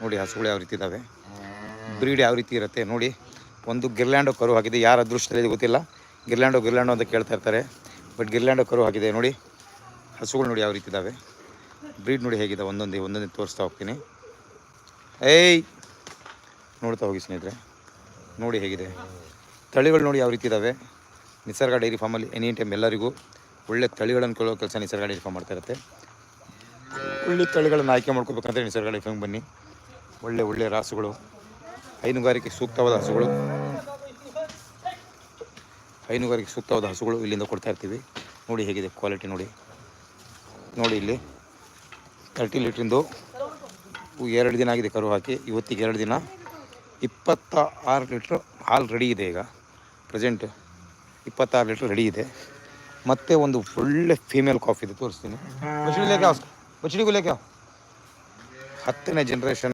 ನೋಡಿ ಹಸುಗಳು ಯಾವ ರೀತಿ ಇದ್ದಾವೆ, ಬ್ರೀಡ್ ಯಾವ ರೀತಿ ಇರುತ್ತೆ ನೋಡಿ. ಒಂದು ಗಿರ್ಲ್ಯಾಂಡೋ ಕರು ಆಗಿದೆ, ಯಾರ ಅದೃಷ್ಟದಲ್ಲಿ ಗೊತ್ತಿಲ್ಲ. ಗಿರ್ಲ್ಯಾಂಡೋ ಅಂತ ಕೇಳ್ತಾ ಇರ್ತಾರೆ, ಬಟ್ ಗಿರ್ಲ್ಯಾಂಡೋ ಕರು ಆಗಿದೆ ನೋಡಿ. ಹಸುಗಳು ನೋಡಿ ಯಾವ ರೀತಿ ಇದ್ದಾವೆ, ಬ್ರೀಡ್ ನೋಡಿ ಹೇಗಿದೆ, ಒಂದೊಂದೇ ತೋರಿಸ್ತಾ ಹೋಗ್ತೀನಿ. ಏಯ್ ನೋಡ್ತಾ ಹೋಗಿ ಸ್ನೇಹಿತರೆ, ನೋಡಿ ಹೇಗಿದೆ. ತಳಿಗಳು ನೋಡಿ ಯಾವ ರೀತಿ ಇದ್ದಾವೆ. ನಿಸರ್ಗ ಡೈರಿ ಫಾರ್ಮಲ್ಲಿ ಎನಿ ಟೈಮ್ ಎಲ್ಲರಿಗೂ ಒಳ್ಳೆ ತಳಿಗಳನ್ನು ಕೊಡೋ ಕೆಲಸ ನಿಸರ್ಗ ಡೈರಿ ಫಾರ್ಮ್ ಮಾಡ್ತಾ ಇರುತ್ತೆ. ಒಳ್ಳೆ ತಳಿಗಳನ್ನು ಆಯ್ಕೆ ಮಾಡ್ಕೋಬೇಕಂದ್ರೆ ನಿಸರ್ಗ ಡೈರಿ ಫಾರ್ಮ್ ಬನ್ನಿ. ಒಳ್ಳೆ ರಾಸುಗಳು, ಹೈನುಗಾರಿಕೆ ಸೂಕ್ತವಾದ ಹಸುಗಳು ಇಲ್ಲಿಂದ ಕೊಡ್ತಾ ಇರ್ತೀವಿ. ನೋಡಿ ಹೇಗಿದೆ ಕ್ವಾಲಿಟಿ ನೋಡಿ. ಇಲ್ಲಿ 30 ಲೀಟ್ರಿಂದು 2 ದಿನ ಆಗಿದೆ ಕರು ಹಾಕಿ. ಇವತ್ತಿಗೆ 2 ದಿನ 26 ಲೀಟ್ರ್ ಹಾಲು ರೆಡಿ ಇದೆ. ಈಗ ಪ್ರೆಸೆಂಟ್ 26 ಲೀಟ್ರ್ ರೆಡಿ ಇದೆ. ಮತ್ತು ಒಂದು ಒಳ್ಳೆ ಫೀಮೇಲ್ ಕಾಫ್ ಇದೆ, ತೋರಿಸ್ತೀನಿ. ಬಚ್ಚಡಿಗೂ ಲೇಕ 10ನೇ ಜನ್ರೇಷನ್